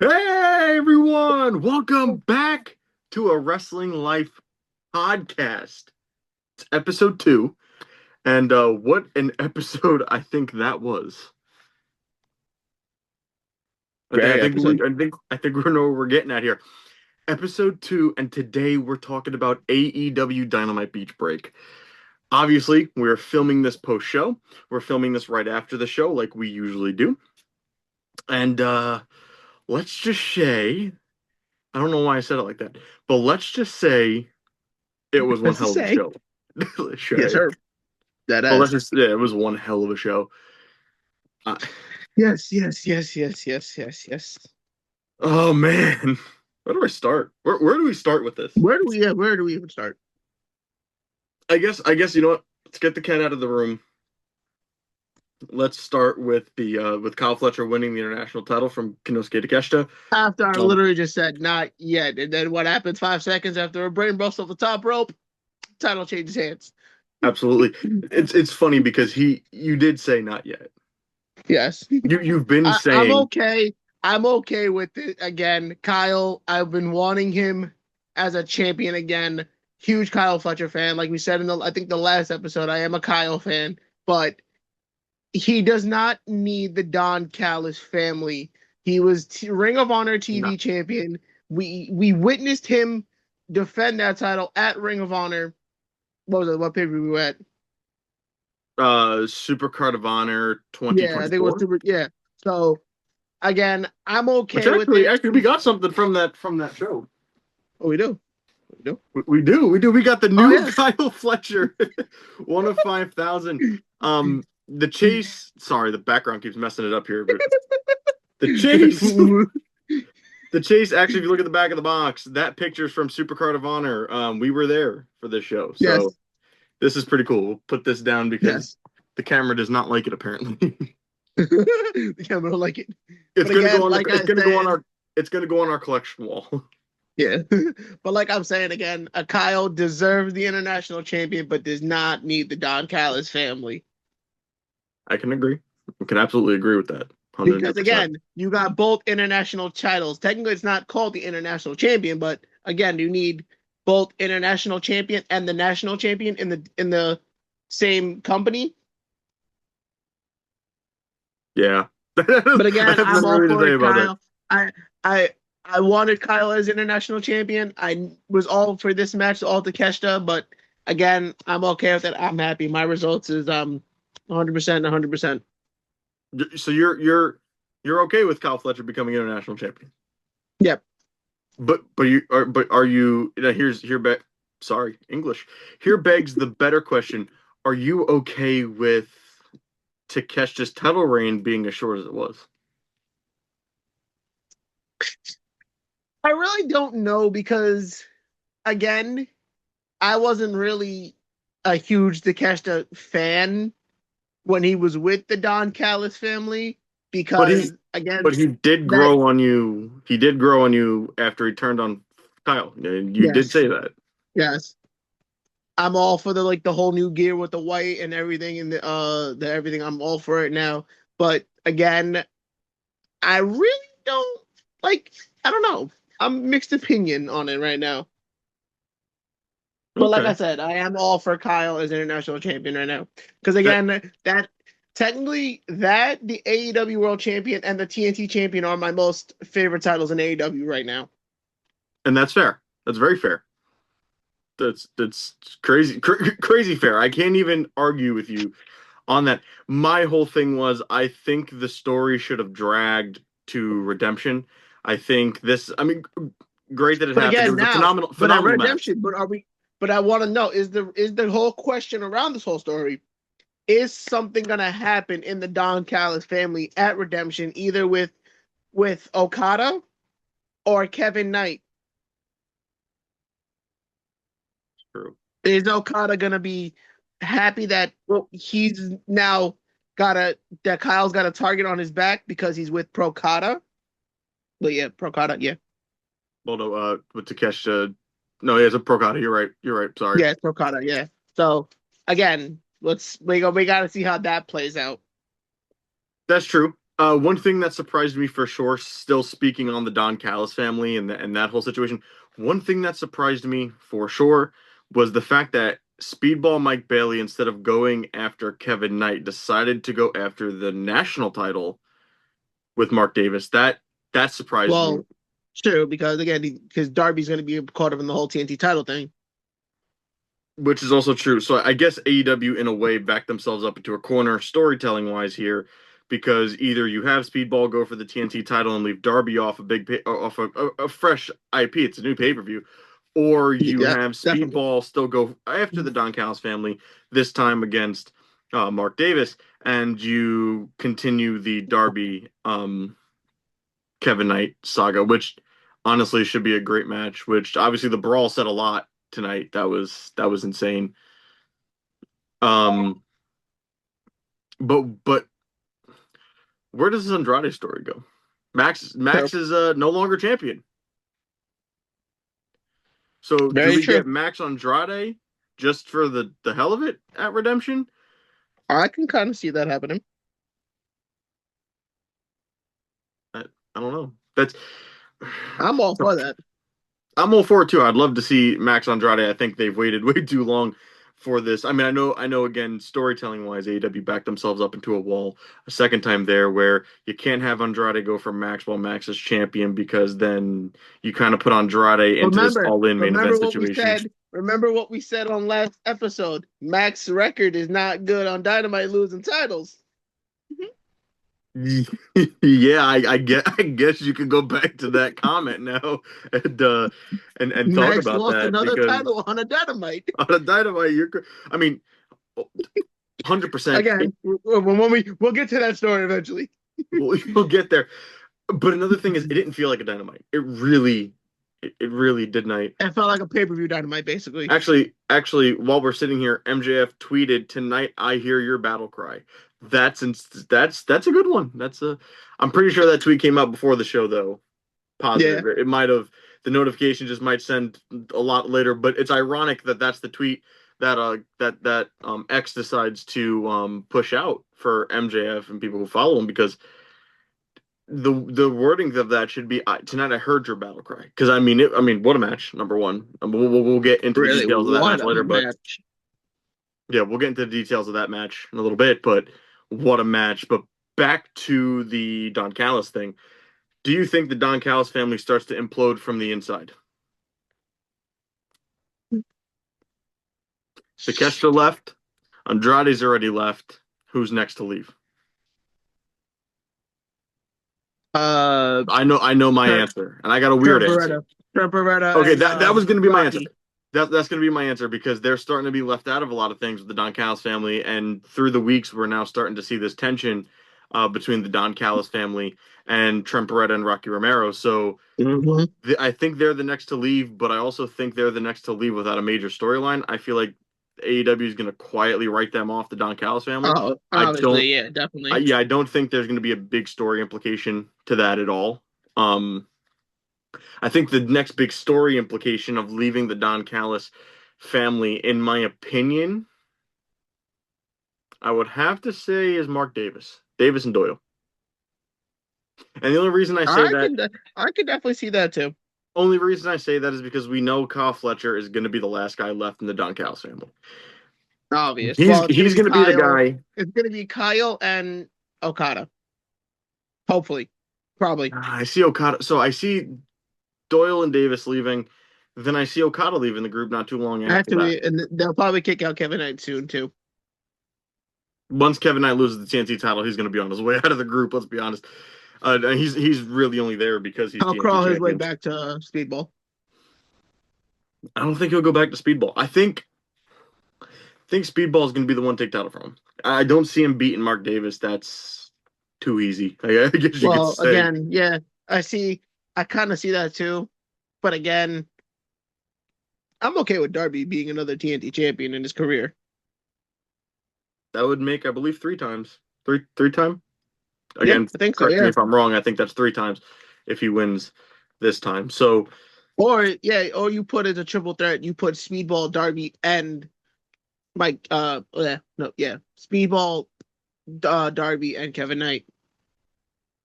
Hey everyone, welcome back to a Wrestling Life podcast. It's episode 2, and what an episode I think that was. I think I Great think we episode. I think we know where we're getting at here. Episode 2, and today we're talking about AEW Dynamite Beach Break. Obviously, we're filming this post show. We're filming this right after the show, like we usually do. And let's just say, I don't know why I said it like that, but let's just say it was one That's to hell of a say, show. yes, Shay. sir. That Well, let's is. just yeah, it was one hell of a show. Uh, Yes. oh man, where do I start? Where do we start with this? Where do we even start? I guess you know what? Let's get the cat out of the room. Let's start with the with Kyle Fletcher winning the international title from Konosuke Takeshita. After I Um, literally just said not yet, and then what happens 5 seconds after a brain burst off the top rope? Title changes hands. absolutely. It's funny because you did say not yet. Yes, You've been I'm saying okay. I'm okay with it again. Kyle, I've been wanting him as a champion again. Huge Kyle Fletcher fan. Like we said in I think the last episode, I am a Kyle fan, but he does not need the Don Callis family. He was Ring of Honor no. TV champion. We witnessed him defend that title at Ring of Honor. What was it? What paper we were at? Super Card of Honor Yeah, I think it was 2024. super. Yeah. So again, I'm Which okay with actually it. actually we got something from that show. Oh, we do. We do. We do. We got the Oh new yes. Kyle Fletcher, one of 5,000. The chase. Sorry, the background keeps messing it up here, but the chase, the chase. Actually, if you look at the back of the box, that picture's from Super Card of Honor. We were there for this show, so Yes. this is pretty cool. We'll put this down because Yes. the camera does not like it. Apparently, The camera don't like it. it's But gonna go again, on the. like It's I gonna go on said, our. It's gonna go on our collection wall. yeah. But like I'm saying again, a Kyle deserves the international champion, but does not need the Don Callis family. I can agree. I can absolutely agree with that. Because 100%. again, you got both international titles. Technically, it's not called the international champion, but again, you need both international champion and the national champion in the same company. Yeah. But I again, have I'm nothing all really to for say it, about that. Kyle. I I wanted Kyle as international champion. I was all for this match, all to Takeshita, but again, I'm okay with it. I'm happy. My results is 100%, 100%. So you're okay with Kyle Fletcher becoming international champion. Yep. But are you, sorry, English. Here begs the better question. Are you okay with Takeshita's title reign being as short as it was? I really don't know because again, I wasn't really a huge Takeshita fan when he was with the Don Callis family But he because again, but he did that grow on you. He did grow on you after he turned on Kyle. And you did yes, say that. yes. I'm all for the whole new gear with the white and everything and the everything. I'm all for it now. But again, I really don't like I don't know. I'm mixed opinion on it right now. But like I Okay. said, I am all for Kyle as international champion right now. Because That again, that technically that the AEW World Champion and the TNT Champion are my most favorite titles in AEW right now. and that's fair. That's very fair. That's crazy crazy fair. I can't even argue with you on that. My whole thing was I think the story should have dragged to redemption. I think this I mean great that it But happened. It again, was a now, but at phenomenal match. Redemption, but are we? But I want to know is the whole question around this whole story is something gonna happen in the Don Callis family at Redemption, either with Okada or Kevin Knight? True. Is Okada gonna be happy that Well, he's now got a that Kyle's got a target on his back because he's with Procada? But yeah, Procada, yeah. no, with Takeshita. No, yeah, it's a Procada. You're right. You're right. Sorry. Yeah, it's Procada, yeah. So again, we gotta see how that plays out. That's true. One thing that surprised me for sure, still speaking on the Don Callis family and that whole situation, one thing that surprised me for sure was the fact that Speedball Mike Bailey, instead of going after Kevin Knight, decided to go after the national title with Mark Davis. That surprised me, Well, true, because again, because Darby's going to be caught up in the whole TNT title thing. which is also true. So I guess AEW in a way backed themselves up into a corner storytelling wise here, because either you have Speedball go for the TNT title and leave Darby off a off a fresh IP, it's a new pay per view, or you Yeah, have definitely. Speedball still go after the Don Callis family, this time against Mark Davis, and you continue the Darby Kevin Knight saga, which honestly should be a great match. Which obviously the brawl said a lot tonight. That was insane. Um, but where does this Andrade story go? Max True. is no longer champion. So do Very we true. get Max Andrade just for the hell of it at Redemption? I can kind of see that happening. I don't know. That's I'm all for that. I'm all for it too. I'd love to see Max Andrade. I think they've waited way too long for this. I mean, I know. Again, storytelling wise, AEW backed themselves up into a wall a second time there, where you can't have Andrade go for Max while Max is champion because then you kind of put Andrade into this all-in main event Remember what we situation. said. Remember what we said on last episode. Max's record is not good on Dynamite losing titles. Yeah, I guess you could go back to that comment now and and talk Max about lost that another because title on a Dynamite. on a Dynamite, I mean, 100%. Again, we'll get to that story eventually. We'll get there. But another thing is, it didn't feel like a Dynamite. It really did not. It felt like a pay-per-view Dynamite, basically. Actually, while we're sitting here, MJF tweeted tonight. I hear your battle cry. That's a good one. I'm pretty sure that tweet came out before the show though. Yeah. Positive. It might have the notification just might send a lot later, but it's ironic that that's the tweet that X decides to push out for MJF and people who follow him because the wording of that should be tonight I heard your battle cry because I mean what a match, number one. We'll get into the Really, details of that what match a later, but match. yeah, we'll get into the details of that match in a little bit, but what a match. But back to the Don Callis thing. Do you think the Don Callis family starts to implode from the inside? Takeshita left. Andrade's already left. Who's next to leave? Uh, I know my Trent, answer, and I got a weird Trent answer. Beretta. Trent Beretta Okay, and that was going to be my answer. Rocky. That's going to be my answer because they're starting to be left out of a lot of things with the Don Callis family, and through the weeks, we're now starting to see this tension between the Don Callis family and Trent Beretta and Rocky Romero. So Mm-hmm. I think they're the next to leave, but I also think they're the next to leave without a major storyline. I feel like AEW is going to quietly write them off, the Don Callis family. Oh, I don't, obviously, yeah, definitely. yeah, I don't think there's going to be a big story implication to that at all. Um, I think the next big story implication of leaving the Don Callis family, in my opinion, I would have to say is Mark Davis and Doyle. And the only reason I say I that, can, I can definitely see that too. only reason I say that is because we know Kyle Fletcher is going to be the last guy left in the Don Callis family. Obvious. He's Well, it's gonna he's be going to be the Kyle. guy. It's gonna be Kyle and Okada. Hopefully, probably. I see Okada. So I see Doyle and Davis leaving. Then I see Okada leaving the group not too long after that. Actually, and they'll probably kick out Kevin Knight soon too. Once Kevin Knight loses the TNT title, he's going to be on his way out of the group. Let's be honest. He's really only there because he's He'll TNT crawl his way champion. back to Speedball. I don't think he'll go back to Speedball. I think Speedball is going to be the one to take title from him. I don't see him beating Mark Davis. That's too easy. I guess you could Well, say. again, yeah, I see. I kind of see that too. But again, I'm okay with Darby being another TNT champion in his career. That would make, I believe, three times. Three time. Yeah, Again, I think so. correct me Yeah. if I'm wrong. I think that's three times if he wins this time. So Or yeah, or you put it a triple threat. You put Speedball, Darby, and Mike. Yeah, no, yeah, Speedball, Darby, and Kevin Knight.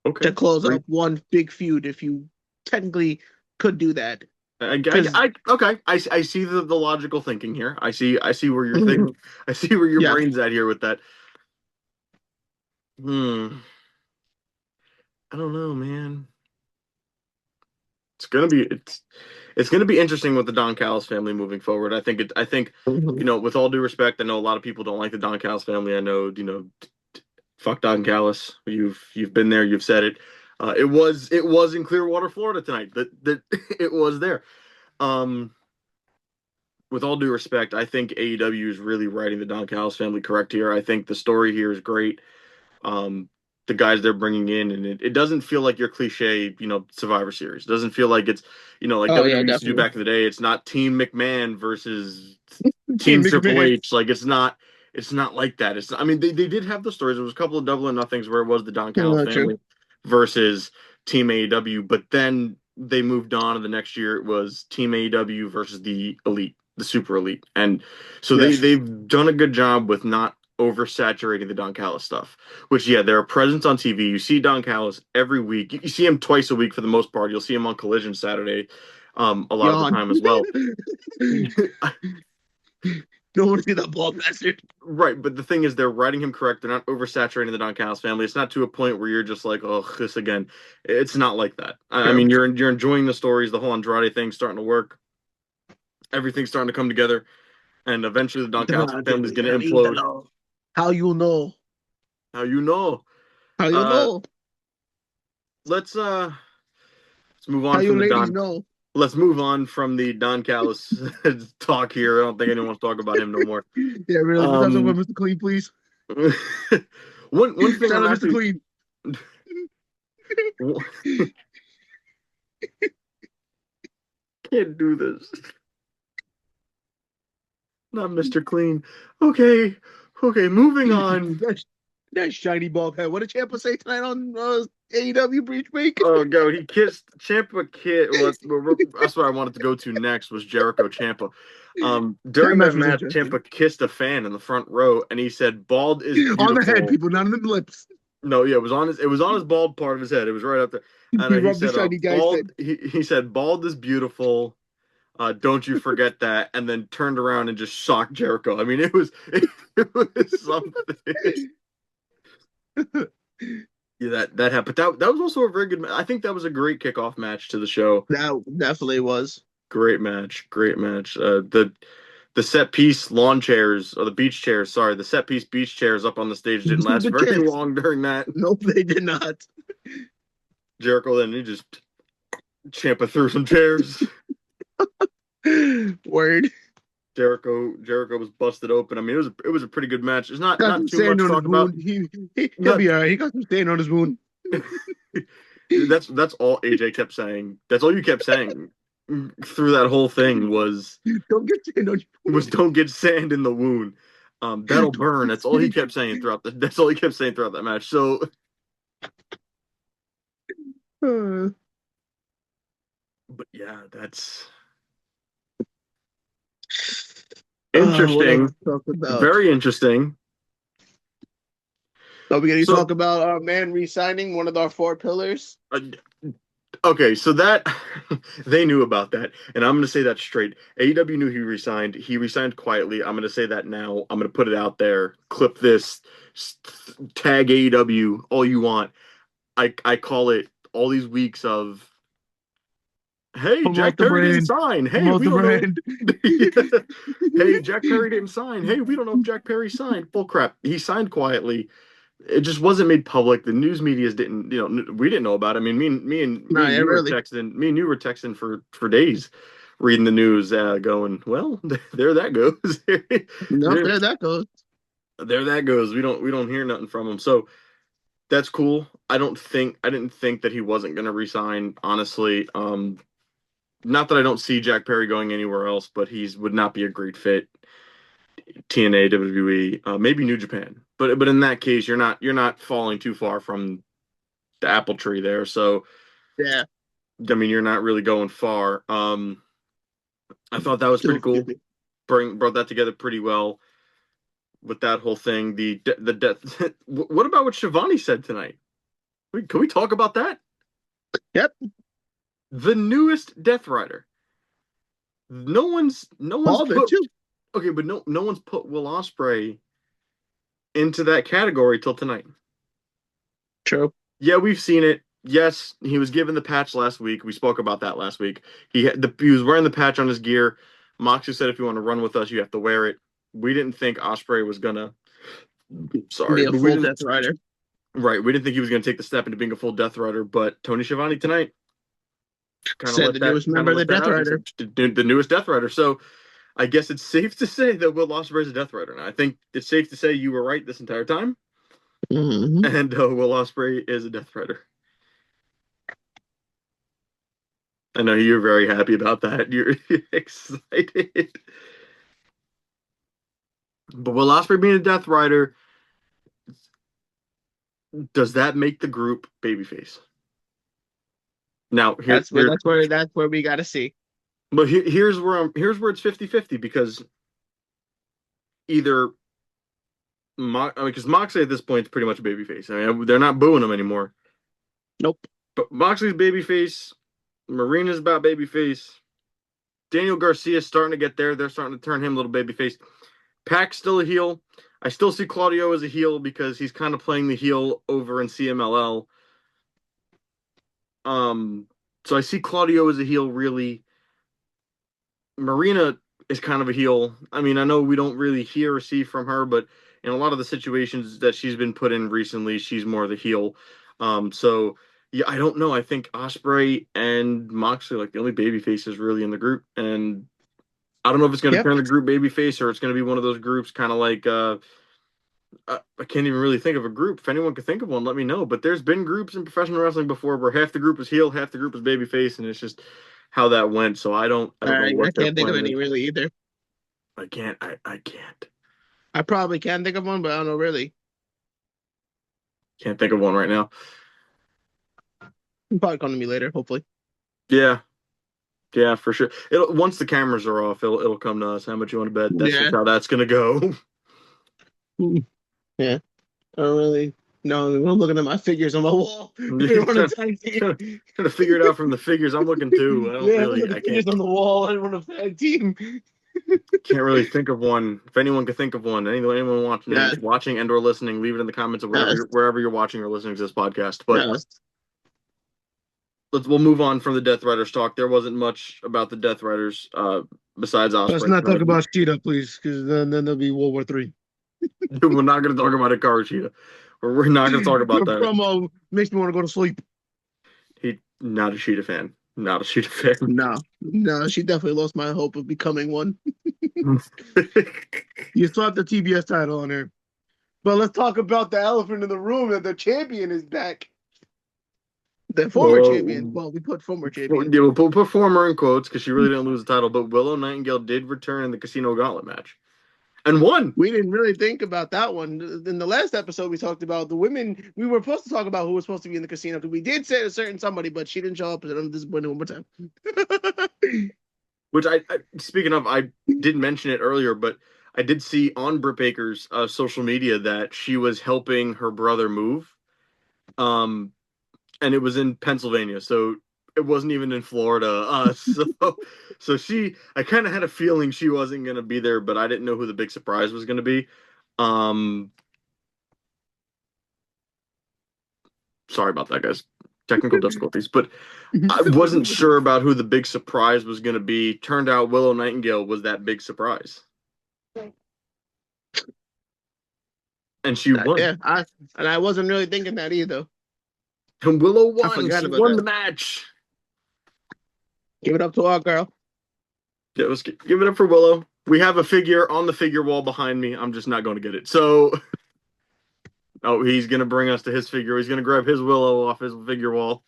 Okay. to close Great. up one big feud if you technically could do that. Because Okay. I see the logical thinking here. I see where you're thinking. I see where your yeah, brain's at here with that. Hmm. I don't know, man. It's gonna be it's gonna be interesting with the Don Callis family moving forward. I think, Mhm. with all due respect, I know a lot of people don't like the Don Callis family. I know, fuck Don Callis. You've been there, you've said it. It was in Clearwater, Florida tonight. That it was there. Um, with all due respect, I think AEW is really writing the Don Callis family correct here. I think the story here is great. um, the guys they're bringing in, and it doesn't feel like your cliche, Survivor Series. It doesn't feel like it's, like Oh yeah, WWE used to do definitely. back in the day. It's not Team McMahon versus Team Team Triple McMahon. H. Like it's not like that. I mean, they did have the stories. There was a couple of double or nothings where it was the Don Callis True. family versus Team AEW, but then they moved on, and the next year it was Team AEW versus the Elite, the Super Elite, and so Yeah. they've done a good job with not oversaturating the Don Callis stuff. Which, yeah, they're a presence on TV. You see Don Callis every week. You see him twice a week for the most part. You'll see him on Collision Saturday, a lot of the Yawn. time as well. Don't want to see that bald bastard. Right, but the thing is, they're writing him correct. They're not oversaturating the Don Callis family. It's not to a point where you're just like, oh, this again. It's not like that. I True. mean, you're enjoying the stories. The whole Andrade thing's starting to work. Everything's starting to come together, and eventually the Don Callis family's going to implode. How you know? How you know? How you Uh, know? let's move How on you from the ladies Don. know? Let's move on from the Don Callis talk here. I don't think anyone wants to talk about him no more. Yeah, really. Let's have some fun, Um, Mr. Clean, please. one thing Shout I'm out, Mr. actually Clean. can't do this. Not Mr. Clean. Okay, okay. Moving on. That's that shiny bald head. What did Ciampa say tonight on AEW Breach Break? Oh God, he kissed Champa. Well, that's what I wanted to go to next was Jericho Champa. That During match that was match, interesting. Champa kissed a fan in the front row, and he said, "Bald is On the head, beautiful." people, not on the lips. No, yeah, it was on his bald part of his head. It was right up there. And He he rubbed the said, shiny guy's bald. head. He said, "Bald is beautiful. Don't you forget that." And then turned around and just shocked Jericho. I mean, it was something. Yeah, that happened. But that was also a very good. I think that was a great kickoff match to the show. That definitely was. Great match. Great match. The set piece lawn chairs or the beach chairs. Sorry, the set piece beach chairs up on the stage didn't last The very chairs. long during that. Nope, they did not. Jericho then he just Champa threw some chairs. Word. Jericho was busted open. I mean, it was a pretty good match. There's not Got not some too sand much to on his talk about. wound. He'll Not be all right. He got some sand on his wound. that's all AJ kept saying. That's all you kept saying through that whole thing Don't get sand on your was wound. don't get sand in the wound. That'll Don't burn. get That's all he sand. kept saying that's all he kept saying throughout that match. So, Uh, but yeah, that's what else interesting. to talk about? Very interesting. Are we going to So, talk about our man re-signing one of our four pillars? uh, okay, so that they knew about that, and I'm going to say that straight. AEW knew he resigned. He resigned quietly. I'm going to say that now. I'm going to put it out there. Clip this. Tag AEW all you want. I call it all these weeks of, hey, Promote Jack the Perry didn't brand. sign. Hey, Promote we the don't know. brand. Hey, Jack Perry didn't sign. Hey, we don't know if Jack Perry signed. Full crap. He signed quietly. It just wasn't made public. The news media's didn't, we didn't know about it. I mean, me Nah, and yeah, you were really. texting, for days, reading the news, going, well, there that goes. Nope, there, there that goes. there that goes. We don't hear nothing from him. So that's cool. I didn't think that he wasn't going to resign. Honestly, not that I don't see Jack Perry going anywhere else, but he's would not be a great fit. TNA, WWE, maybe New Japan, but in that case, you're not falling too far from the apple tree there. So Yeah. I mean, you're not really going far. I thought that was pretty Excuse cool. me. Brought that together pretty well with that whole thing. The death. What about what Shivani said tonight? Wait, can we talk about that? Yep. The newest Death Rider. No one's Called it put too. okay, but no one's put Will Ospreay into that category till tonight. True. Yeah, we've seen it. Yes, he was given the patch last week. We spoke about that last week. He was wearing the patch on his gear. Moxley said if you want to run with us, you have to wear it. We didn't think Ospreay was gonna. Sorry, Be a but we full didn't. Death Rider. Right, we didn't think he was gonna take the step into being a full Death Rider. But Tony Schiavone tonight Said the newest kind member of of the let that Death out. He Rider. said the newest Death Rider. So I guess it's safe to say that Will Ospreay is a Death Rider now. I think it's safe to say you were right this entire time, Mm-hmm. and Will Ospreay is a Death Rider. I know you're very happy about that. You're excited. But Will Ospreay being a Death Rider, does that make the group babyface? Now That's where we gotta see. but here's where it's 50-50 because either because Moxley at this point is pretty much a babyface. I mean, they're not booing him anymore. Nope. But Moxley's babyface, Marina's about babyface. Daniel Garcia's starting to get there. They're starting to turn him a little babyface. Pac's still a heel. I still see Claudio as a heel because he's kind of playing the heel over in CMLL. So I see Claudio as a heel really. Marina is kind of a heel. I mean, I know we don't really hear or see from her, but in a lot of the situations that she's been put in recently, she's more the heel. So yeah, I don't know. I think Ospreay and Moxley like the only baby faces really in the group, and I don't know if it's going to Yep. turn the group babyface or it's going to be one of those groups kind of like I can't even really think of a group. If anyone could think of one, let me know. But there's been groups in professional wrestling before where half the group is heel, half the group is babyface, and it's just how that went. So I don't know I what their can't think of plan any is. really either. I can't. I probably can think of one, but I don't know really. Can't think of one right now. It'll probably come to me later, hopefully. Yeah, yeah, for sure. It'll once the cameras are off, it'll come to us. How much you want to bet? That's just Yeah. how that's gonna go. Yeah. I don't really no, I'm looking at my figures on my wall. If they trying, want to tag team. trying to figure it out from the figures. I'm looking too. Yeah, look at the I figures on the wall. I want to tag team. can't really think of one. If anyone could think of one, anyone Yeah. watching and or listening, leave it in the comments of Yes. wherever you're watching or listening to this podcast. But Yes. we'll move on from the Death Riders talk. There wasn't much about the Death Riders besides Let's Osprey not talk tonight. about Cheetah, please, because then there'll be World War III. We're not going to talk about Hikaru Shida. We're not going to talk about Your that. promo makes me want to go to sleep. He not a Shida fan. Not a Shida fan. No, no, she definitely lost my hope of becoming one. You slapped the TBS title on her. But let's talk about the elephant in the room that the champion is back. The former champion. Well, Well, we put former champion. yeah, we'll put performer in quotes because she really didn't lose the title, but Willow Nightingale did return in the Casino Gauntlet match and won. We didn't really think about that one. In the last episode, we talked about the women. We were supposed to talk about who was supposed to be in the casino. We did say a certain somebody, but she didn't show up, and I'm disappointed one more time. Which speaking of, I didn't mention it earlier, but I did see on Britt Baker's social media that she was helping her brother move. And it was in Pennsylvania, so it wasn't even in Florida. So I kind of had a feeling she wasn't going to be there, but I didn't know who the big surprise was going to be. Sorry about that, guys. Technical difficulties, but I wasn't sure about who the big surprise was going to be. Turned out Willow Nightingale was that big surprise, and she won. Yeah, I wasn't really thinking that either. And Willow I won. forgot She about won that. the match. Give it up to our girl. Yeah, let's give it up for Willow. We have a figure on the figure wall behind me. I'm just not going to get it. So, oh, he's going to bring us to his figure. He's going to grab his Willow off his figure wall.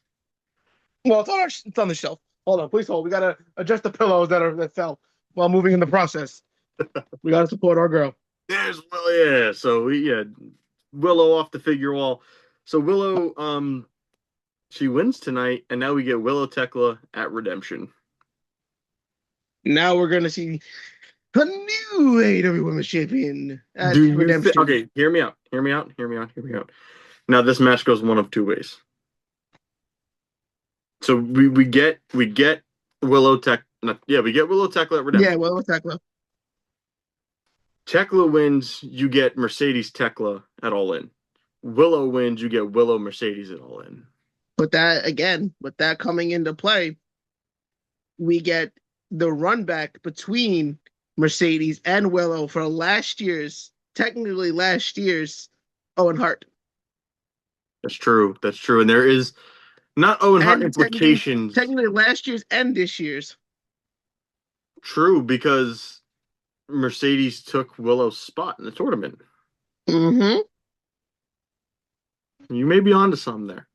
Well, it's on the shelf. Hold on, please hold. We gotta adjust the pillows that fell while moving in the process. We gotta support our girl. There's Willow. Yeah. So we Willow off the figure wall. So Willow, she wins tonight, and now we get Willow Tekla at Redemption. Now we're gonna see a new AEW Women's Champion at Do you Redemption. okay? Hear me out. Hear me out. Hear me out. Hear me out. Now this match goes one of two ways. So we get Willow Tech. Not, yeah, we get Willow Tekla at Yeah, Redemption. well, Tekla. Tekla wins, you get Mercedes Tekla at All In. Willow wins, you get Willow Mercedes at All In. But that again, with that coming into play, we get the run back between Mercedes and Willow for technically last year's Owen Hart. That's true. That's true. And there is not Owen Hart And implications. technically last year's and this year's. True, because Mercedes took Willow's spot in the tournament. Mm-hmm. You may be onto something there.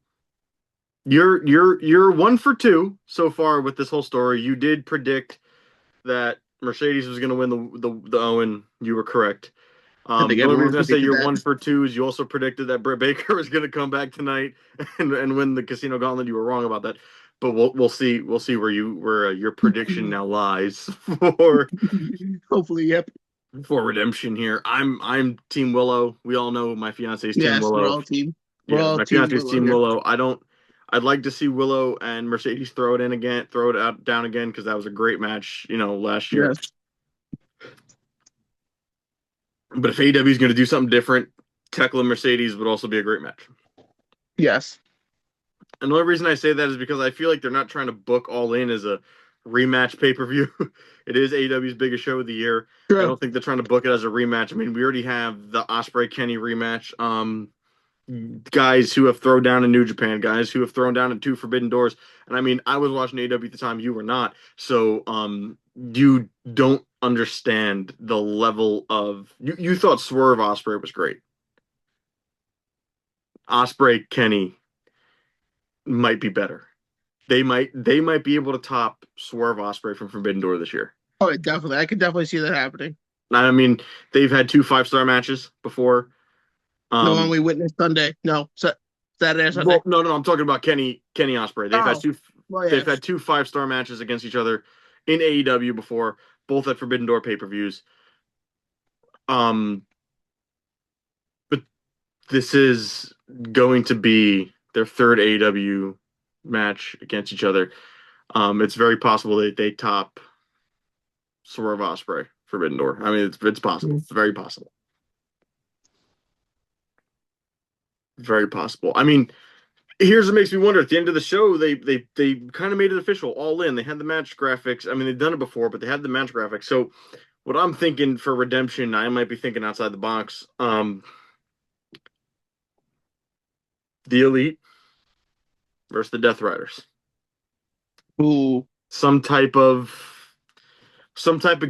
You're 1 for 2 so far with this whole story. You did predict that Mercedes was going to win the Owen. You were correct. I think The only everyone reason I say predicted you're that. 1 for 2 is you also predicted that Britt Baker was going to come back tonight and win the Casino Gauntlet. You were wrong about that, but we'll see where your prediction now lies for Hopefully, yep. for redemption here. I'm Team Willow. We all know my fiance's Team Yes, Willow. we're Yeah, all my team fiance's Willow Team here. Willow. I'd like to see Willow and Mercedes throw it in again, throw it out down again because that was a great match, last year. Yes. But if AEW is going to do something different, Tekla Mercedes would also be a great match. Yes. And the only reason I say that is because I feel like they're not trying to book All In as a rematch pay per view. It is AEW's biggest show of the year. I True. don't think they're trying to book it as a rematch. I mean, we already have the Osprey Kenny rematch. Guys who have thrown down in New Japan, guys who have thrown down in two Forbidden Doors. And I mean, I was watching AEW at the time, you were not. So you don't understand the level of you thought Swerve Osprey was great. Osprey Kenny might be better. They might be able to top Swerve Osprey from Forbidden Door this year. Oh, definitely. I could definitely see that happening. I mean, they've had two 5-star matches before. The one Um, we witnessed Sunday. No, Saturday or Sunday. well, no, I'm talking about Kenny Osprey. Oh, well, They've yes. had two 5-star matches against each other in AEW before, both at Forbidden Door pay-per-views. Um, but this is going to be their third AEW match against each other. It's very possible that they top Swerve Osprey Forbidden Door. I mean, it's possible. It's very possible. Very possible. I mean, here's what makes me wonder. At the end of the show, they kind of made it official, all in. They had the match graphics. I mean, they've done it before, but they had the match graphics. So, what I'm thinking for redemption, I might be thinking outside the box. The Elite versus the Death Riders. Ooh. Some type of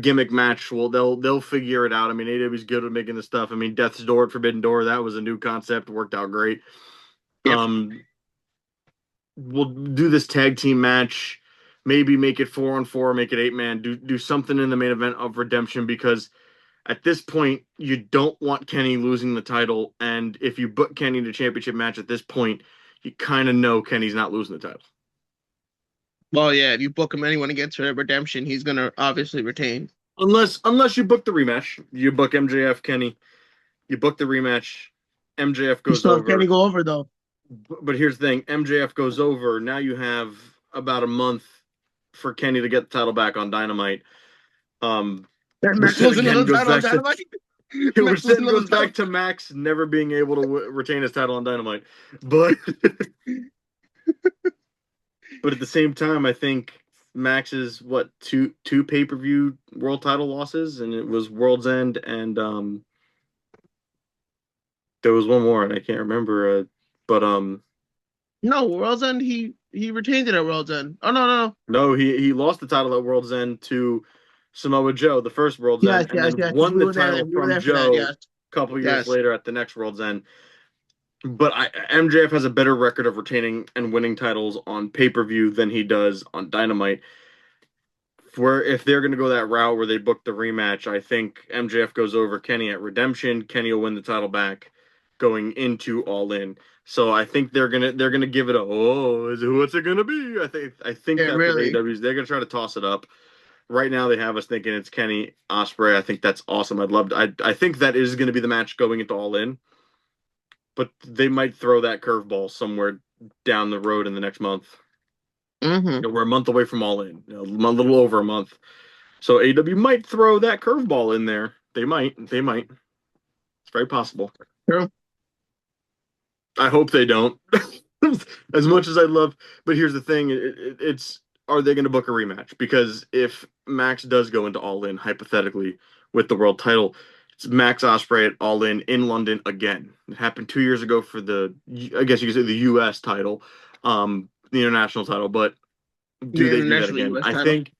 gimmick match. Well, they'll figure it out. I mean, AEW's good at making this stuff. I mean, Death's Door at Forbidden Door, that was a new concept, worked out great. Yep. We'll do this tag team match, maybe make it 4-on-4, make it 8-man, do something in the main event of redemption, because at this point you don't want Kenny losing the title, and if you book Kenny in the championship match at this point, you kind of know Kenny's not losing the title. Well, yeah. If you book him anyone against redemption, he's gonna obviously retain. Unless you book the rematch, you book MJF Kenny, you book the rematch, MJF You goes still have Kenny over. go over though. But here's the thing, MJF goes over. Now you have about a month for Kenny to get the title back on Dynamite. That Which Max then losing again another goes title on back to Dynamite. which Max losing then another goes title. back to Max never being able to retain his title on Dynamite. But but at the same time, I think Max's what two pay-per-view world title losses, and it was World's End, and there was one more, and I can't remember. But No, World's End. He retained it at World's End. Oh no. no, he lost the title at World's End to Samoa Joe, the first World's Yes, End, and yes, then yes. Because won the title we were from there for that. Joe Yes, a couple years yes. later at the next World's End. But MJF has a better record of retaining and winning titles on pay-per-view than he does on Dynamite. Where if they're going to go that route where they book the rematch, I think MJF goes over Kenny at Redemption. Kenny will win the title back going into All In. So I think they're gonna give it a what's it gonna be? I think Yeah, that's what really. AEW's they're gonna try to toss it up. Right now they have us thinking it's Kenny Osprey. I think that's awesome. I think that is going to be the match going into All In, but they might throw that curveball somewhere down the road in the next month. Mm-hmm. We're a month away from All In, a little over a month. So AEW might throw that curveball in there. They might. They might. It's very possible. True. I hope they don't. As much as I love, but here's the thing: it's are they going to book a rematch? Because if Max does go into All In hypothetically with the world title, it's Max Ospreay at All In London again. It happened 2 years ago for the, I guess you could say the U.S. title, the international title. But do The they do that international again? U.S. I title. think.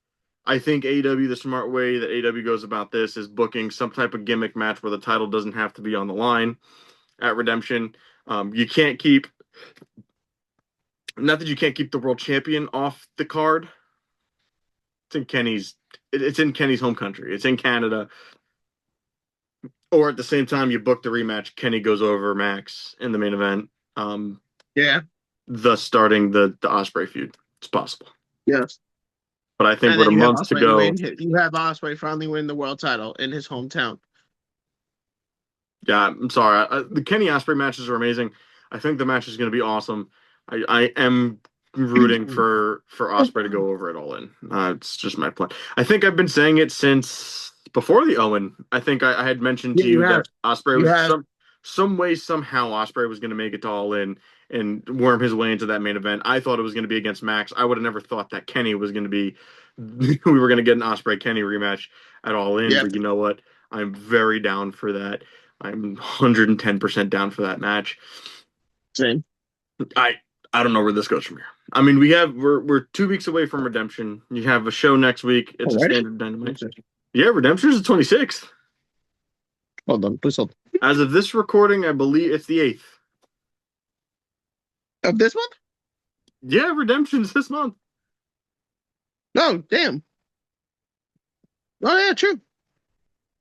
I think AEW, the smart way that AEW goes about this is booking some type of gimmick match where the title doesn't have to be on the line at Redemption. You can't keep, not that you can't keep the world champion off the card. It's in Kenny's, it's in Kenny's home country. It's in Canada. Or at the same time, you book the rematch. Kenny goes over Max in the main event, Yeah. thus starting the Osprey feud. It's possible, Yes. but I think And with then a you have month to Osprey go, win. You have Osprey finally win the world title in his hometown. yeah, I'm sorry. The Kenny Osprey matches are amazing. I think the match is going to be awesome. I am rooting for Osprey to go over it all in. It's just my plan. I think I've been saying it since before the Owen. I think I had mentioned Yeah, to you you have. that Osprey You was have. some way somehow Osprey was going to make it to all in and worm his way into that main event. I thought it was going to be against Max. I would have never thought that Kenny was going to be. We were going to get an Osprey Kenny rematch at all in. Yep. But you know what? I'm very down for that. I'm 110% down for that match. Same. I I don't know where this goes from here. I mean, we're 2 weeks away from Redemption. You have a show next week. It's a Already? standard Dynamite. Yeah, Redemption is the 26th. Hold on. Please hold. As of this recording, I believe it's the 8th. Of this month? Yeah, Redemption's this month. No, damn. Oh yeah, true.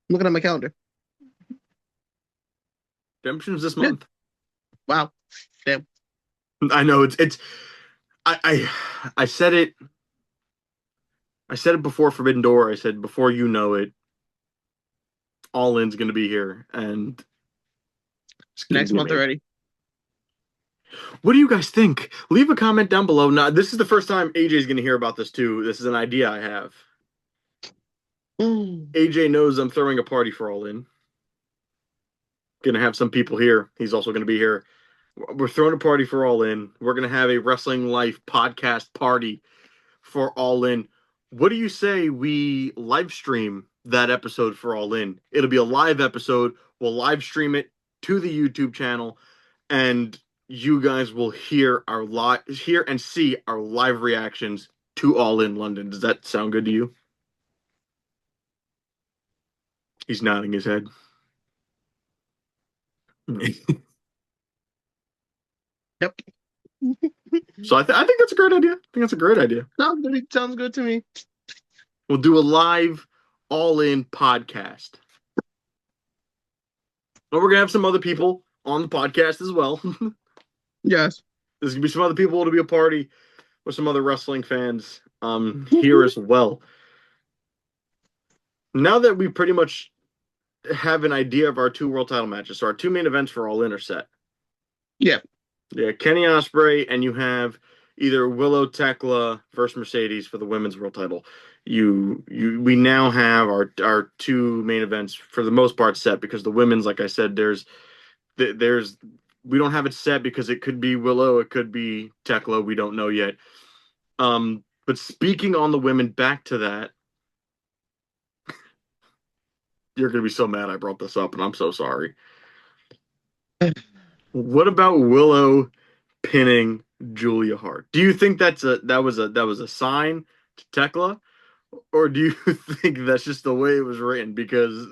Looking at my calendar. Redemption's this Yeah. month. Wow. Damn. I know it's I said it. I said it before Forbidden Door. I said before you know it, All In's going to be here, and it's going to Next be month amazing. already. What do you guys think? Leave a comment down below. Now, this is the first time AJ's going to hear about this too. This is an idea I have. Mm. AJ knows I'm throwing a party for All In. Going to have some people here. He's also going to be here. We're throwing a party for All In. We're going to have a Wrestling Life podcast party for All In. What do you say we live stream that episode for All In? It'll be a live episode. We'll live stream it to the YouTube channel, and you guys will hear and see our live reactions to All In London. Does that sound good to you? He's nodding his head. Yep. So I think that's a great idea. I think that's a great idea. Sounds good to me. We'll do a live All In podcast. But we're gonna have some other people on the podcast as well. Yes. There's gonna be some other people to be a party with some other wrestling fans here as well. Now that we pretty much have an idea of our two world title matches, so our two main events for All In are set. Yeah. Yeah, Kenny Osprey, and you have either Willow Tekla versus Mercedes for the women's world title. We now have our two main events for the most part set, because the women's, like I said, there's we don't have it set because it could be Willow, it could be Tekla, we don't know yet. But speaking on the women, back to that, you're gonna be so mad I brought this up, and I'm so sorry. What about Willow pinning Julia Hart? Do you think that was a sign to Tekla, or do you think that's just the way it was written? Because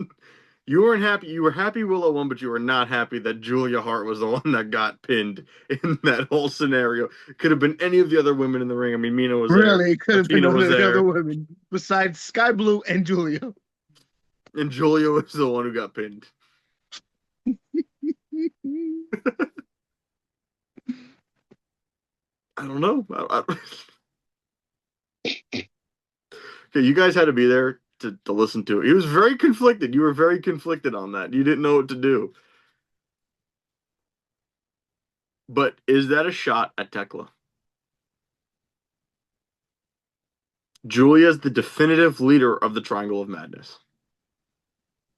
you weren't happy. You were happy Willow won, but you were not happy that Julia Hart was the one that got pinned in that whole scenario. It could have been any of the other women in the ring. I mean, Mina was there, Really, it could have been Athena one was of the other there, women besides Sky Blue and Julia. and Julia was the one who got pinned. I don't know. Okay, you guys had to be there to listen to it. He was very conflicted. You were very conflicted on that. You didn't know what to do. But is that a shot at Tekla? Julia's the definitive leader of the Triangle of Madness.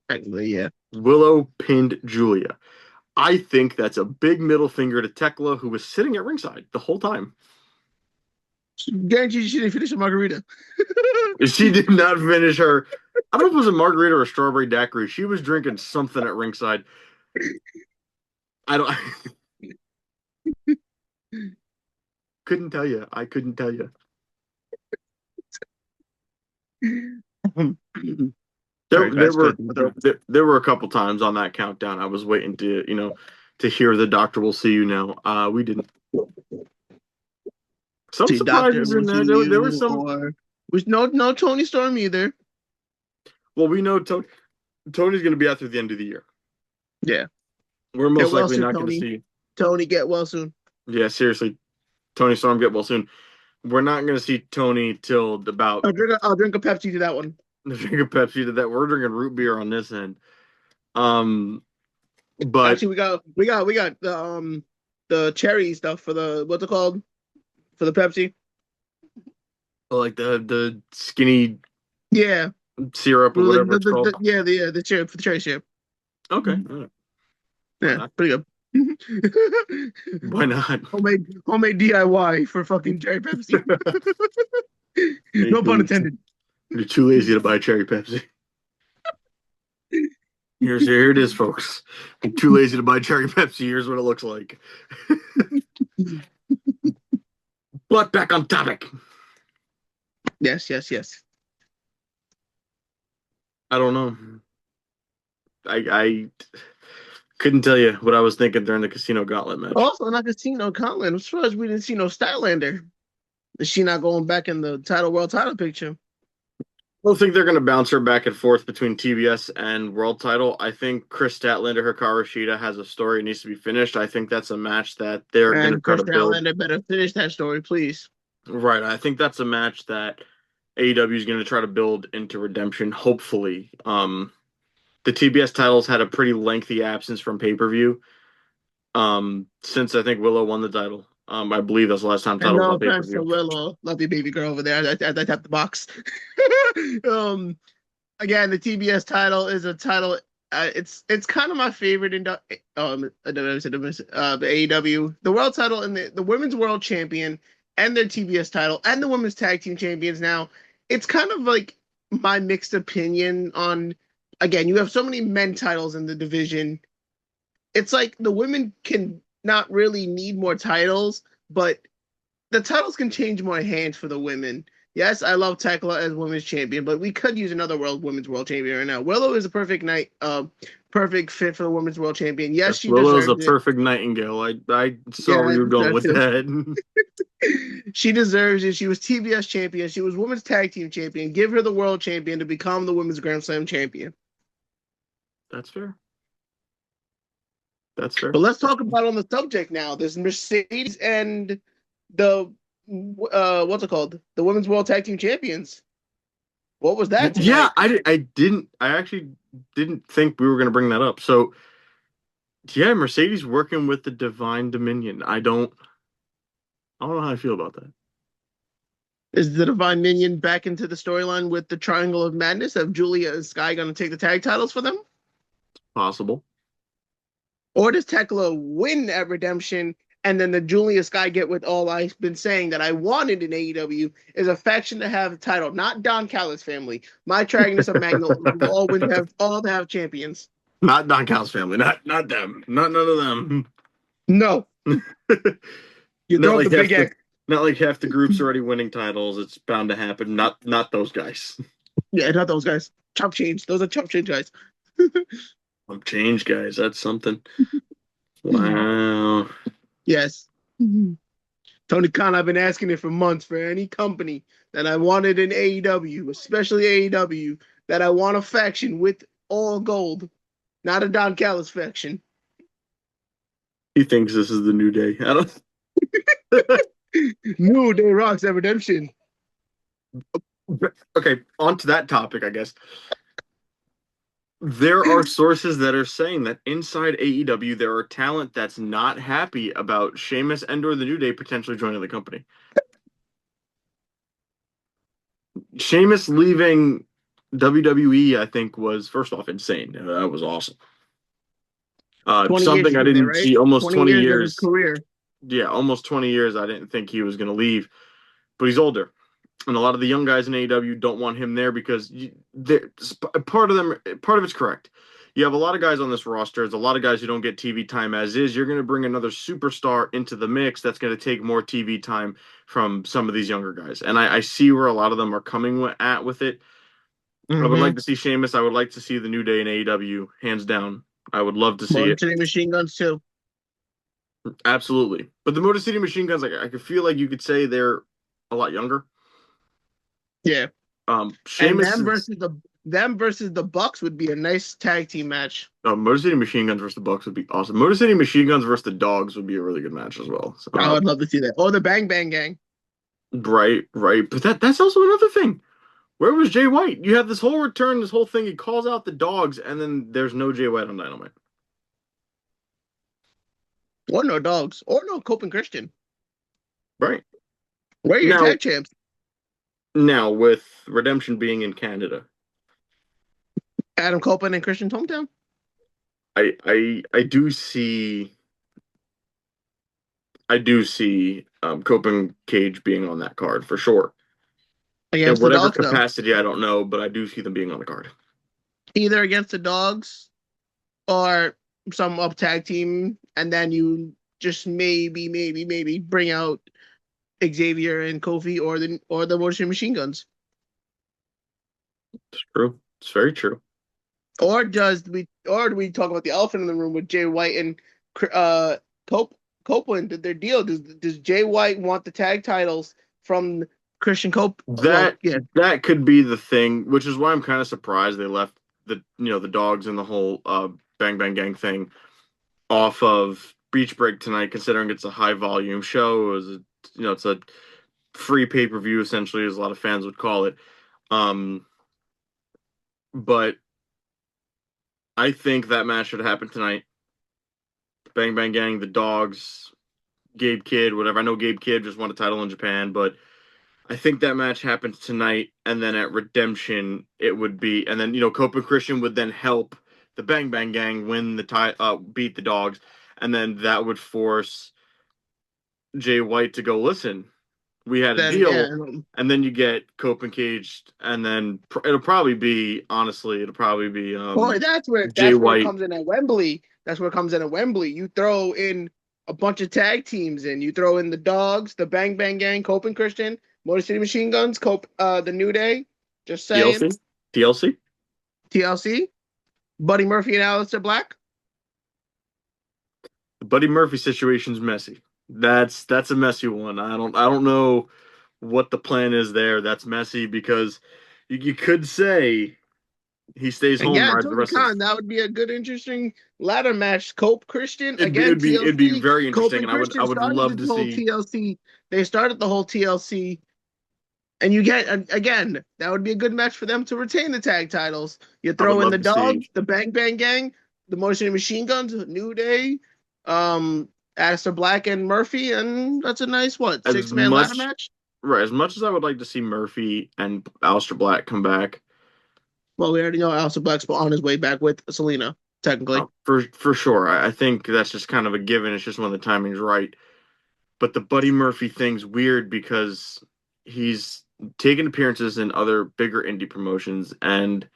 Technically, yeah. Willow pinned Julia. I think that's a big middle finger to Tekla, who was sitting at ringside the whole time. Guarantee she didn't finish a margarita. She did not finish her. I don't know if it was a margarita or a strawberry daiquiri. She was drinking something at ringside. I don't. Couldn't tell you. I couldn't tell you. Sorry, guys. There were a couple times on that countdown I was waiting to hear the doctor will see you now. We didn't. Some See, Doctor, surprises in we'll there. see There was you, some. or with no Tony Storm either. Well, we know Tony's going to be out through the end of the year. Yeah. We're most Get well likely soon, not going to Tony. see. Tony, get well soon. Yeah, seriously, Tony Storm get well soon. We're not going to see Tony till about. I'll drink a Pepsi to that one. Drink a Pepsi to that. We're drinking root beer on this end. But Actually, we got the cherry stuff for the what's it called for the Pepsi. like the skinny Yeah, syrup or whatever it's called. the cherry for the cherry syrup. Okay. Yeah, pretty good. Why not? Homemade DIY for fucking cherry Pepsi. No pun intended. You're too lazy to buy cherry Pepsi. Here it is, folks. I'm too lazy to buy cherry Pepsi. Here's what it looks like. But back on topic. Yes. I don't know. I couldn't tell you what I was thinking during the Casino Gauntlet match. Also, not Casino Gauntlet. I'm surprised we didn't see no Stylander. Is she not going back in the world title picture? I don't think they're going to bounce her back and forth between TBS and World Title. I think Chris Statlander, Hikaru Shida has a story that needs to be finished. I think that's a match that they're going to try to build. Statlander better finish that story, please. Right. I think that's a match that AEW is going to try to build into redemption, hopefully. The TBS titles had a pretty lengthy absence from pay-per-view since I think Willow won the title. I believe that's the last time title was on pay-per-view. Willow, love you, baby girl over there. I tapped the box. Again, the TBS title is a title. It's kind of my favorite in AEW. The world title and the women's world champion and their TBS title and the women's tag team champions. Now, it's kind of like my mixed opinion on. Again, you have so many men titles in the division. It's like the women can not really need more titles, but the titles can change more hands for the women. Yes, I love Tekla as women's champion, but we could use another women's world champion right now. Willow is a perfect perfect fit for the women's world champion. Yes, she Willow's deserves a perfect nightingale. I saw where you were going with that. She deserves it. She was TBS champion. She was women's tag team champion. Give her the world champion to become the women's Grand Slam champion. That's fair. That's fair. But let's talk about on the subject now. There's Mercedes and the what's it called? The Women's World Tag Team Champions. What was that tonight? Yeah, I actually didn't think we were going to bring that up. So, yeah, Mercedes working with the Divine Dominion. I don't know how I feel about that. Is the Divine Minion back into the storyline with the Triangle of Madness? Have Julia and Sky going to take the tag titles for them? Possible. Or does Tekla win at Redemption, and then the Julia Sky get what all I've been saying that I wanted in AEW is a faction to have a title, not Don Callis family. My Tragnus of Magnolia all have champions. Not Don Callis family, not them, none of them. No. You not throw like the big X. Not like half the group's already winning titles. It's bound to happen. Not those guys. Yeah, not those guys. Chump change. Those are chump change guys. Chump change guys. That's something. Wow. Yes. Tony Khan, I've been asking it for months for any company that I wanted in AEW, especially AEW, that I want a faction with all gold, not a Don Callis faction. He thinks this is the New Day. I don't. New Day rocks at Redemption. Okay, on to that topic, I guess. There are sources that are saying that inside AEW there are talent that's not happy about Sheamus and or the New Day potentially joining the company. Sheamus leaving WWE, I think, was first off insane. That was awesome. 20 years Something he's I been there, didn't right? see almost 20 20 years of his years. career. Yeah, almost 20 years. I didn't think he was going to leave, but he's older. And a lot of the young guys in AEW don't want him there because part of it's correct. You have a lot of guys on this roster. There's a lot of guys who don't get TV time as is. You're going to bring another superstar into the mix that's going to take more TV time from some of these younger guys. And I see where a lot of them are coming at with it. I would Mm-hmm. like to see Sheamus. I would like to see the New Day in AEW, hands down. I would love to see Motor it. City Machine Guns too. Absolutely. But the Motor City Machine Guns, like I could feel like you could say they're a lot younger. Yeah. And Sheamus is them versus the Bucks would be a nice tag team match. Motor City Machine Guns versus the Bucks would be awesome. Motor City Machine Guns versus the Dogs would be a really good match as well. So, I would love to see that. Or the Bang Bang Gang. right, right. But that's also another thing. Where was Jay White? You have this whole return, this whole thing. He calls out the Dogs, and then there's no Jay White on Dynamite. Or no dogs. Or no Cope and Christian. Right Where are your now, tag champs? now with Redemption being in Canada, Adam Copeland and Christian's hometown? I do see Cope and Cage being on that card for sure. In Against the whatever dogs, though. capacity, I don't know, but I do see them being on the card. Either against the dogs or some up tag team, and then you just maybe bring out Xavier and Kofi or the Motion Machine Guns. It's true. It's very true. Do we talk about the elephant in the room with Jay White and uh Copeland did their deal? Does Jay White want the tag titles from Christian Cope? Well, That yeah, that could be the thing, which is why I'm kind of surprised they left the Dogs and the whole Bang Bang Gang thing off of Beach Break tonight, considering it's a high volume show. It was it's a free pay per view essentially, as a lot of fans would call it. Um, but I think that match should happen tonight. Bang Bang Gang, the Dogs, Gabe Kidd, whatever. I know Gabe Kidd just won a title in Japan, but I think that match happens tonight, and then at Redemption it would be, and then Cope and Christian would then help the Bang Bang Gang win beat the Dogs, and then that would force Jay White to go listen. We had a then yeah. deal, and then you get Cope and Cage, and then it'll probably be Boy, that's where Jay it White. comes in at Wembley. That's where it comes in at Wembley. You throw in a bunch of tag teams and you throw in the Dogs, the Bang Bang Gang, Cope and Christian, Motor City Machine Guns, the New Day. Just saying. TLC, TLC. TLC, Buddy Murphy and Aleister Black. The Buddy Murphy situation's messy. That's a messy one. I don't know what the plan is there. That's messy because you could say he stays And home, yeah, right? The Tony rest of Khan, that would be a good, interesting ladder match. Cope Christian again, it'd be TLC. very Cope interesting, and and I Christian would started love this to whole see. TLC. They started the whole TLC, and you get again. That would be a good match for them to retain the tag titles. You I would throw in love the to see. Dogs, the Bang Bang Gang, the Motor City Machine Guns, New Day, Aleister Black and Murphy, and that's a nice As 6-man ladder much match. Right, as much as I would like to see Murphy and Aleister Black come back, Well, we already know Aleister Black's on his way back with Selena, technically. for sure, I think that's just kind of a given. It's just when the timing's right. But the Buddy Murphy thing's weird because he's taken appearances in other bigger indie promotions, and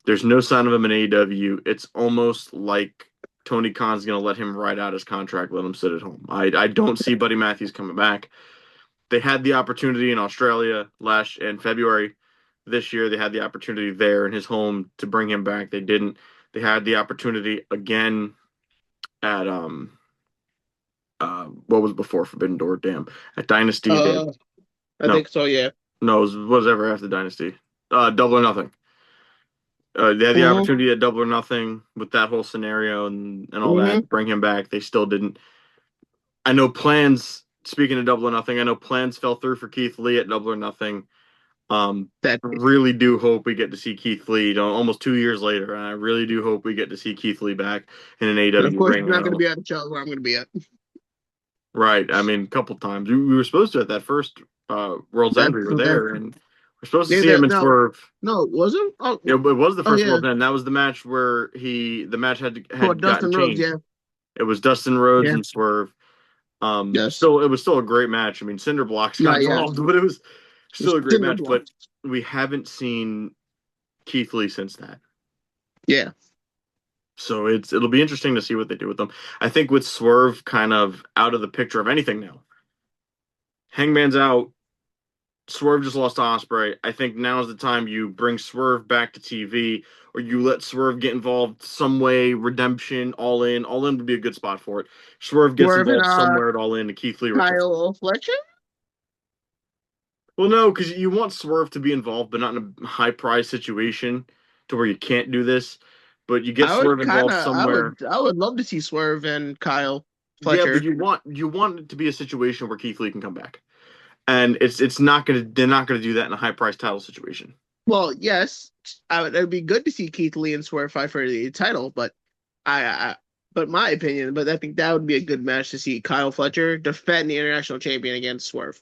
there's no sign of him in AEW. It's almost like Tony Khan's going to let him ride out his contract, let him sit at home. I don't see Buddy Matthews coming back. They had the opportunity in Australia in February. This year, they had the opportunity there in his home to bring him back. They didn't. They had the opportunity again at what was before Forbidden Door? Damn, at Dynasty. They had, I no, think so. Yeah. no, it was ever after Dynasty. Double or Nothing. They had the Mm-hmm. opportunity at Double or Nothing with that whole scenario and all that Mm-hmm. to bring him back. They still didn't. I know plans. Speaking of Double or Nothing, I know plans fell through for Keith Lee at Double or Nothing. That Really do hope we get to see Keith Lee almost 2 years later, and I really do hope we get to see Keith Lee back in an and of AW course he's ring. not going to be at the show where I'm going to be at. Right. I mean, a couple times we were supposed to at that first World's End. That We were that there, and We're supposed to Yeah, see him in no, Swerve. no, was it? It was the Oh first yeah, World 10. That was the match where the match for had gotten Dustin Rhodes. changed. Yeah, It was Dustin Rhodes yeah, and Swerve. yes, Still, it was still a great match. I mean, Cinder Blocks got not yeah, involved, but it was still a great Cinder match. But Block. we haven't seen Keith Lee since that. Yeah, So it'll be interesting to see what they do with them. I think with Swerve kind of out of the picture of anything now. Hangman's out. Swerve just lost to Osprey. I think now's the time you bring Swerve back to TV, or you let Swerve get involved some way. Redemption, All In. All In would be a good spot for it. Swerve gets Swerve and involved somewhere at All In, and Keith Lee returns. Kyle Fletcher. Well, no, because you want Swerve to be involved, but not in a high prize situation to where you can't do this. But you get I would Swerve kind involved of, somewhere. I would love to see Swerve and Kyle Yeah, but Fletcher. you want it to be a situation where Keith Lee can come back, and it's not gonna they're not gonna do that in a high price title situation. Well, yes, it'd be good to see Keith Lee and Swerve fight for the title, but I, but my opinion, but I think that would be a good match to see Kyle Fletcher defend the international champion against Swerve.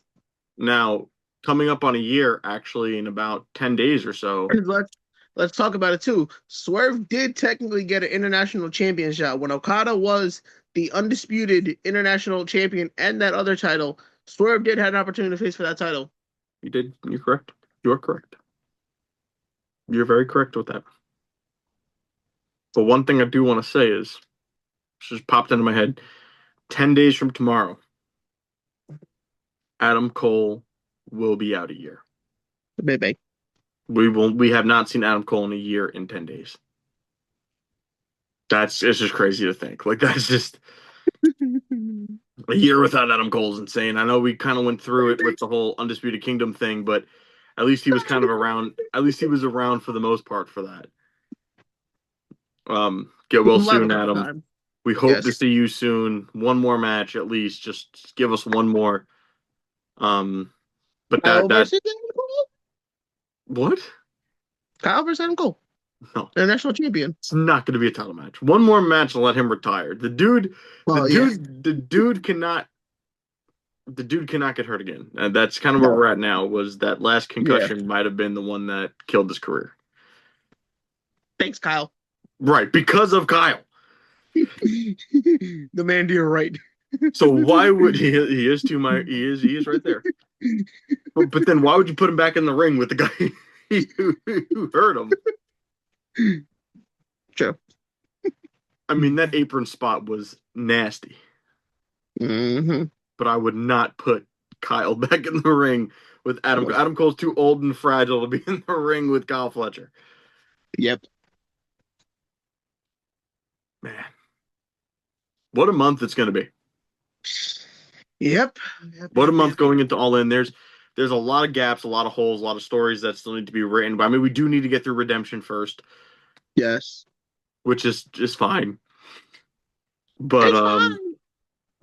Now, coming up on a year, actually, in about 10 days or so, Let's let's talk about it too. Swerve did technically get an international champion shot when Okada was the undisputed international champion and that other title. Swerve did have an opportunity to face for that title. you did. You're correct. You're correct. You're very correct with that. But one thing I do want to say is, just popped into my head, 10 days from tomorrow, Adam Cole will be out a year. Baby. We have not seen Adam Cole in a year in 10 days. It's just crazy to think. Like, that's just a year without Adam Cole is insane. I know we kind of went through it with the whole Undisputed Kingdom thing, but at least he was kind of around. At least he was around for the most part for that. Get well We'll have a soon, good Adam. time. We hope to Yes. see you soon. One more match at least. Just give us one more. Um, but Kyle that versus Adam Cole. what? Kyle versus Adam Cole, No, international champion. it's not going to be a title match. One more match and let him retire. Well, yeah. The dude cannot get hurt again. And that's kind of where No. we're at now. Was that last Yeah. concussion might have been the one that killed his career? Thanks, Kyle. Right, because of Kyle. The man to your right. So why would he is to my he is right there. But then why would you put him back in the ring with the guy who hurt him? True. I mean, that apron spot was nasty, Mm-hmm. but I would not put Kyle back in the ring with Adam. Nope. Adam Cole's too old and fragile to be in the ring with Kyle Fletcher. Yep. Man, what a month it's going to be. Yep. Yep. What a Yep. month Yep. going into All In. There's a lot of gaps, a lot of holes, a lot of stories that still need to be written. But I mean, we do need to get through Redemption first, Yes. which is just fine. But It's fine.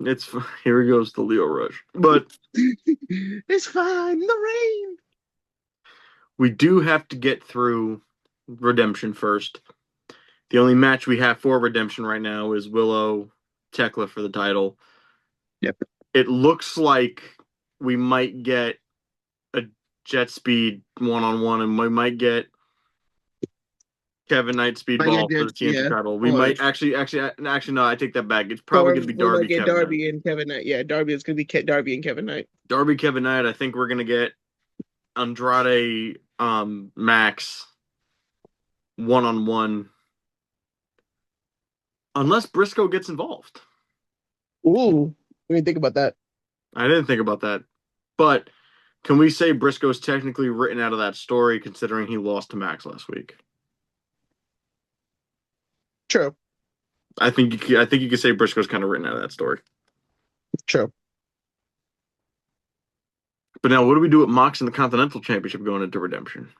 it's here he goes the Leo Rush. But It's fine. The rain. we do have to get through Redemption first. The only match we have for Redemption right now is Willow Tekla for the title. Yep. It looks like we might get a Jet Speed one-on-one, and we might get Kevin Knight Speedball for the TNT Yeah. title. We Oh, might actually no, I take that back. It's probably or going to be we might Darby get Kevin Knight. Darby and Kevin Knight. Yeah, Darby. It's gonna be Darby and Kevin Knight. Darby Kevin Knight. I think we're going to get Andrade Max one-on-one, unless Briscoe gets involved. Ooh. Let me think about that. I didn't think about that, but can we say Briscoe's technically written out of that story, considering he lost to Max last week? True. I think you could say Briscoe's kind of written out of that story. True. But now, what do we do with Mox in the Continental Championship going into Redemption?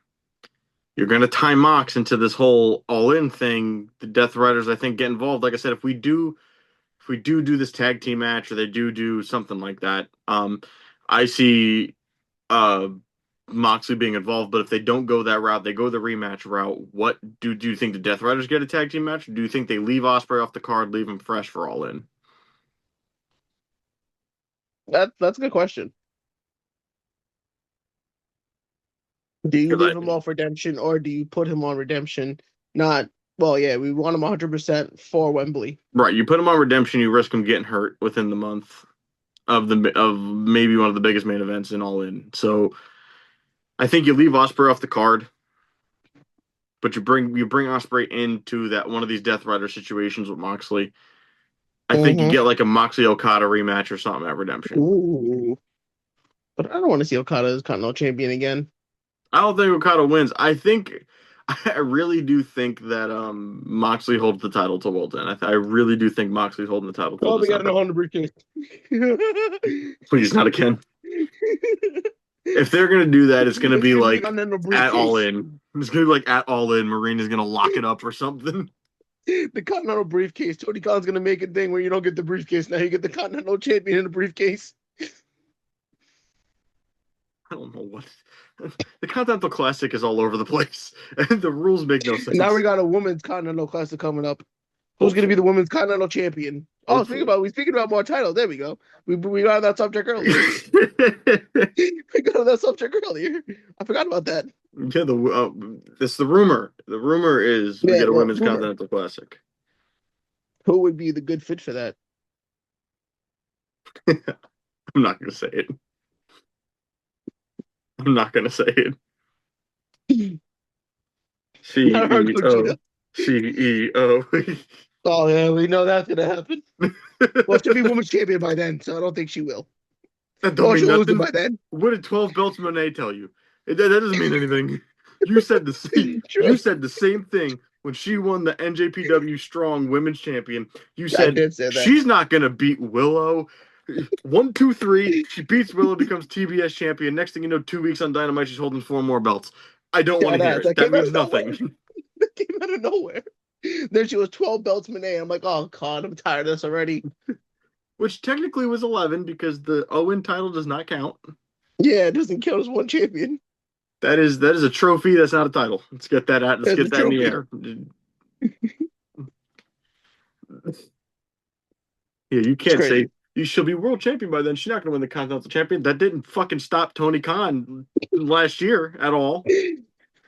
You're going to tie Mox into this whole all-in thing. The Death Riders, I think, get involved. Like I said, if we do this tag team match, or they do something like that, I see uh, Moxley being involved. But if they don't go that route, they go the rematch route. What do you think the Death Riders get a tag team match? Or do you think they leave Ospreay off the card, leave him fresh for all in? That's a good question. Do you 'Cause leave him off redemption or do you put him on redemption? Not well, yeah, we want him 100% for Wembley. right, you put him on redemption, you risk him getting hurt within the month of maybe one of the biggest main events in All In. So I think you leave Ospreay off the card, but you bring Ospreay into that one of these Death Rider situations with Moxley. I think you Mm-hmm. get like a Moxley Okada rematch or something at Redemption. Ooh. But I don't want to see Okada as Continental Champion again. I don't think Okada wins. I really do think that Moxley holds the title till World's End. I really do think Moxley's holding the title till Oh, we got to December. know on the briefcase. Please, not again. If they're gonna do that, it's gonna It's be gonna be the like Continental at All briefcase. In. It's gonna be like at All In. Marina's gonna lock it up or something. The Continental briefcase. Tony Khan's gonna make a thing where you don't get the briefcase. Now you get the Continental Champion in the briefcase. I don't know what. The Continental Classic is all over the place, and the rules make no And now we sense. got a women's Continental Classic coming up. Who's going to be the Hopefully, women's Continental Champion? Oh, hopefully. we speaking about more titles. There we go. We got on that subject earlier. We got on that subject earlier. I forgot about that. Yeah, that's the rumor. The rumor is we Yeah, get a well, women's rumor. Continental Classic. Who would be the good fit for that? I'm not gonna say it. I'm not gonna say it. Not her, CEO. Gogeta. CEO. Oh yeah, we know that's gonna happen. Well, she'll be women's champion by then, so I don't think she will. That don't Or mean she'll lose it nothing. by then. What did 12 belts Monet tell you? That doesn't mean anything. You said the same. You True. said the same thing when she won the NJPW Strong Women's Champion. You I said did say that. she's not gonna beat Willow. 1, 2, 3. She beats Willow, becomes TBS champion. Next thing you know, 2 weeks on Dynamite, she's holding 4 more belts. I don't want Yeah, to hear it. that That came out means of nowhere. nothing. That came out of nowhere. Then she was 12 belts Monet. I'm like, oh god, I'm tired of this already. Which technically was 11 because the Owen title does not count. Yeah, it doesn't count as one champion. That is a trophy. That's not a title. Let's get that out. Let's As get a that in the trophy. air. Yeah, you It's can't say crazy. she'll be world champion by then. She's not going to win the Continental Champion. That didn't fucking stop Tony Khan last year at all.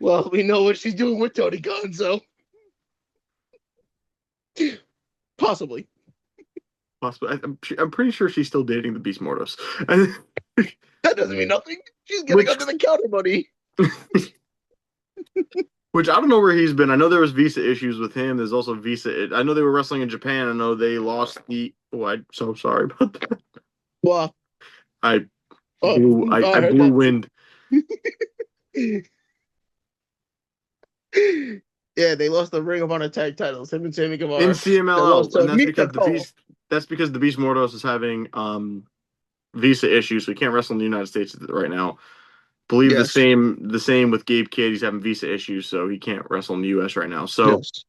Well, we know what she's doing with Tony Khan, so possibly. Possibly, I'm pretty sure she's still dating the Beast Mordos. That doesn't mean nothing. She's getting which under the counter money. which I don't know where he's been. I know there was visa issues with him. There's also visa. I know they were wrestling in Japan. I know they lost the. Oh, I'm so sorry about that. Well, I oh, I I heard blew that. wind. Yeah, they lost the Ring of Honor tag titles. Him and Sammy In Guevara. They lost CMLL, to and Mita Cole. that's because the Beast Mordos is having visa issues, so he can't wrestle in the United States right now. Believe Yes. the same with Gabe Kidd. He's having visa issues, so he can't wrestle in the US right now. So Yes.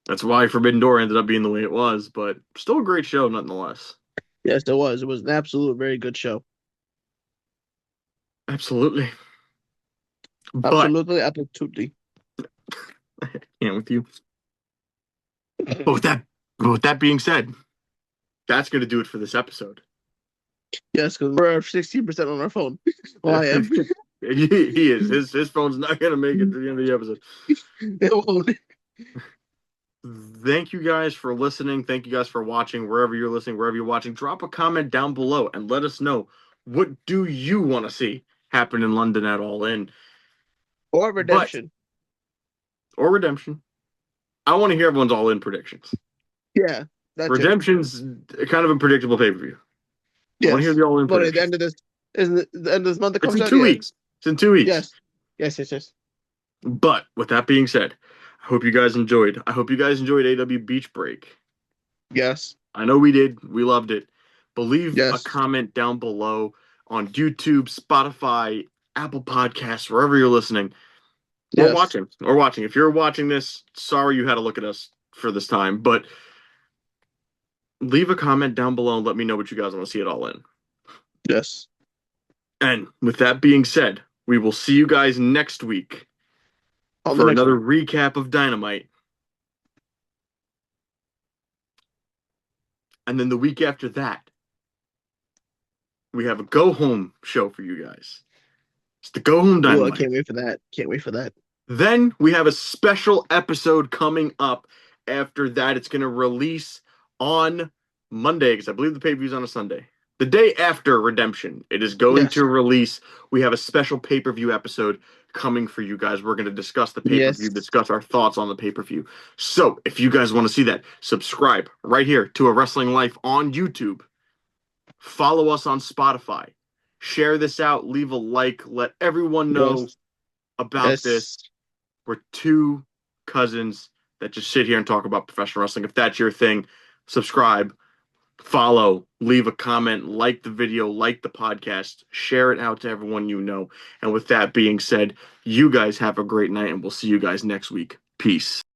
that's why Forbidden Door ended up being the way it was, but still a great show nonetheless. Yes, there was. It was an absolute very good show. Absolutely. But Absolutely, absolutely. I can't with you. But with that being said, that's gonna do it for this episode. Yes, because we're 16% on our phone. Well, I am. He is. His phone's not gonna make it to the end of the episode. It won't. Thank you guys for listening. Thank you guys for watching. Wherever you're listening, wherever you're watching, drop a comment down below and let us know, what do you want to see happen in London at All In, Or but redemption. or Redemption. I want to hear everyone's All In predictions. Yeah, that too. Redemption's kind of a predictable pay-per-view. I want to hear Yes. the All In But at the predictions. end of this, isn't it the end of this month it It's comes in out? two Yeah. weeks. It's in 2 weeks. Yes. Yes, yes, yes. But with that being said, I hope you guys enjoyed. I hope you guys enjoyed AW Beach Break. Yes. I know we did. We loved it. But leave a Yes. comment down below on YouTube, Spotify, Apple Podcasts, wherever you're listening or Yes. watching. Or watching. If you're watching this, sorry you had to look at us for this time, but leave a comment down below and let me know what you guys want to see it all in. Yes. And with that being said, we will see you guys next week On the for next another one. recap of Dynamite. And then the week after that, we have a go home show for you guys. It's the Go Home Ooh, I Dynamite. can't wait for that. Can't wait for that. Then we have a special episode coming up. After that, it's going to release on Monday because I believe the pay-per-view is on a Sunday. The day after Redemption, it is going Yes. to release. We have a special pay-per-view episode coming for you guys. We're going to discuss the pay-per-view, Yes. discuss our thoughts on the pay-per-view. So, if you guys want to see that, subscribe right here to A Wrestling Life on YouTube. Follow us on Spotify. Share this out, leave a like, let everyone know Yes. about Yes. this. We're two cousins that just sit here and talk about professional wrestling. If that's your thing, subscribe, follow, leave a comment, like the video, like the podcast, share it out to everyone you know. And with that being said, you guys have a great night, and we'll see you guys next week. Peace.